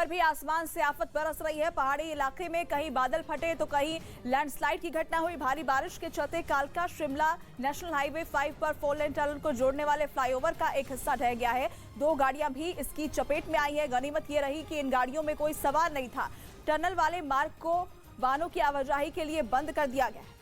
पर भी आसमान से आफत बरस रही है। पहाड़ी इलाके में कहीं बादल फटे तो कहीं लैंडस्लाइड की घटना हुई। भारी बारिश के चलते कालका शिमला नेशनल हाईवे 5 पर 4 लेन टनल को जोड़ने वाले फ्लाईओवर का एक हिस्सा ढह गया है। 2 गाड़ियां भी इसकी चपेट में आई है। गनीमत ये रही कि इन गाड़ियों में कोई सवार नहीं था। टनल वाले मार्ग को वाहनों की आवाजाही के लिए बंद कर दिया गया है।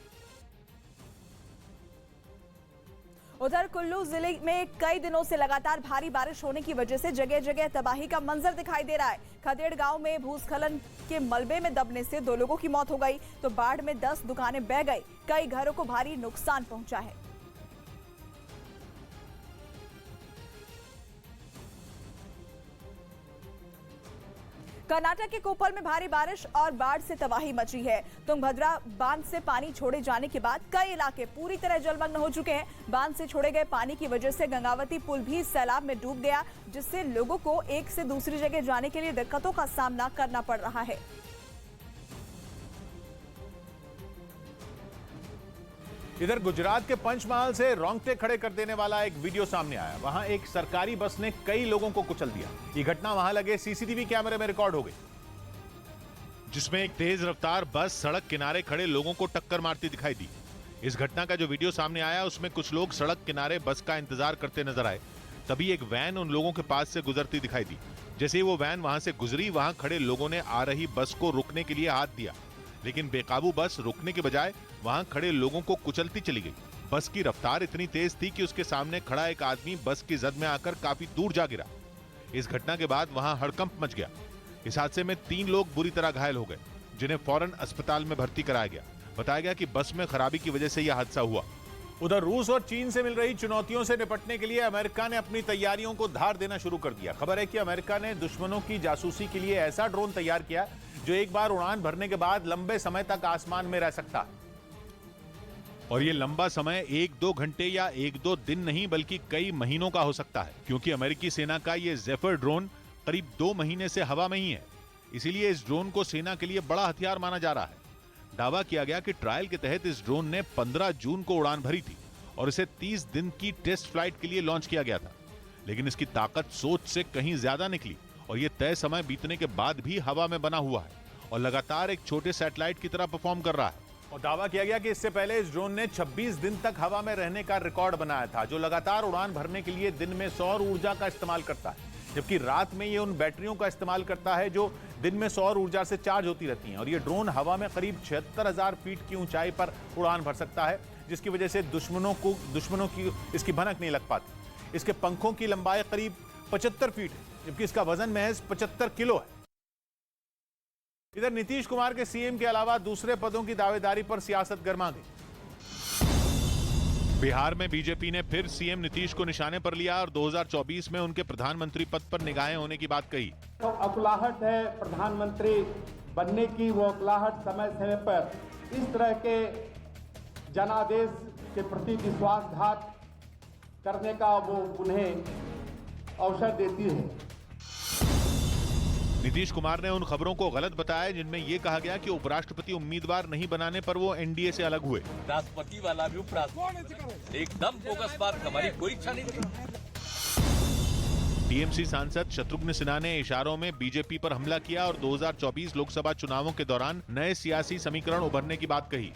उधर कुल्लू जिले में कई दिनों से लगातार भारी बारिश होने की वजह से जगह जगह तबाही का मंजर दिखाई दे रहा है। खदेड़ गांव में भूस्खलन के मलबे में दबने से 2 लोगों की मौत हो गई तो बाढ़ में 10 दुकानें बह गई। कई घरों को भारी नुकसान पहुंचा है। कर्नाटक के कोप्पल में भारी बारिश और बाढ़ से तबाही मची है। तुंगभद्रा बांध से पानी छोड़े जाने के बाद कई इलाके पूरी तरह जलमग्न हो चुके हैं। बांध से छोड़े गए पानी की वजह से गंगावती पुल भी सैलाब में डूब गया, जिससे लोगों को एक से दूसरी जगह जाने के लिए दिक्कतों का सामना करना पड़ रहा है। इधर गुजरात के पंचमहाल से रोंगटे खड़े कर देने वाला एक वीडियो सामने आया। वहां एक सरकारी बस ने कई लोगों को कुचल दिया। ये घटना वहां लगे सीसीटीवी कैमरे में रिकॉर्ड हो गई, जिसमें एक तेज रफ्तार बस सड़क किनारे खड़े लोगों को टक्कर मारती दिखाई दी। इस घटना का जो वीडियो सामने आया उसमें कुछ लोग सड़क किनारे बस का इंतजार करते नजर आए। तभी एक वैन उन लोगों के पास से गुजरती दिखाई दी। जैसे ही वो वैन वहां से गुजरी, वहां खड़े लोगों ने आ रही बस को रोकने के लिए हाथ दिया, लेकिन बेकाबू बस रुकने के बजाय वहां खड़े लोगों को कुचलती चली गई। बस की रफ्तार इतनी तेज थी कि उसके सामने खड़ा एक आदमी बस की जद में आकर काफी दूर जा गिरा। इस घटना के बाद वहां हड़कंप मच गया। इस हादसे में 3 लोग बुरी तरह घायल हो गए, जिन्हें फौरन अस्पताल में भर्ती कराया गया। बताया गया कि बस में खराबी की वजह से यह हादसा हुआ। उधर रूस और चीन से मिल रही चुनौतियों से निपटने के लिए अमेरिका ने अपनी तैयारियों को धार देना शुरू कर दिया। खबर है कि अमेरिका ने दुश्मनों की जासूसी के लिए ऐसा ड्रोन तैयार किया जो एक बार उड़ान भरने के बाद लंबे समय तक आसमान में रह सकता है। और ये लंबा समय 1-2 घंटे या 1-2 दिन नहीं बल्कि कई महीनों का हो सकता है, क्योंकि अमेरिकी सेना का ये ज़ेफिर ड्रोन करीब 2 महीने से हवा में ही है। इसीलिए इस ड्रोन को सेना के लिए बड़ा हथियार माना जा रहा है। दावा किया गया कि ट्रायल के तहत इस ड्रोन ने 15 जून को उड़ान भरी थी और इसे 30 दिन की टेस्ट फ्लाइट के लिए लॉन्च किया गया था। लेकिन इसकी ताकत सोच से कहीं ज्यादा निकली और ये तय समय बीतने के बाद भी हवा में बना हुआ है और लगातार एक छोटे सैटेलाइट की तरह परफॉर्म कर रहा है। और दावा किया गया कि इससे पहले इस ड्रोन ने 26 दिन तक हवा में रहने का रिकॉर्ड बनाया था, जो लगातार उड़ान भरने के लिए दिन में सौर ऊर्जा का इस्तेमाल करता है, जबकि रात में ये उन बैटरियों का इस्तेमाल करता है जो दिन में सौर ऊर्जा से चार्ज होती रहती हैं। और ये ड्रोन हवा में करीब 76,000 फीट की ऊंचाई पर उड़ान भर सकता है, जिसकी वजह से दुश्मनों की इसकी भनक नहीं लग पाती। इसके पंखों की लंबाई करीब 75 फीट है, जबकि इसका वजन महज 75 किलो है। इधर नीतीश कुमार के सीएम के अलावा दूसरे पदों की दावेदारी पर सियासत गर्मा गई। बिहार में बीजेपी ने फिर सीएम नीतीश को निशाने पर लिया और 2024 में उनके प्रधानमंत्री पद पर निगाहें होने की बात कही। तो अकुलाहट है प्रधानमंत्री बनने की, वो अकुलाहट समय समय पर इस तरह के जनादेश के प्रति विश्वासघात करने का वो उन्हें अवसर देती है। नीतीश कुमार ने उन खबरों को गलत बताया जिनमें यह कहा गया कि उपराष्ट्रपति उम्मीदवार नहीं बनाने पर वो एनडीए से अलग हुए। राष्ट्रपति वाला भी उपराष्ट्रपति एकदम बोगस बात, हमारी कोई इच्छा नहीं थी। टीएमसी सांसद शत्रुघ्न सिन्हा ने इशारों में बीजेपी पर हमला किया और 2024 लोकसभा चुनावों के दौरान नए सियासी समीकरण उभरने की बात कही।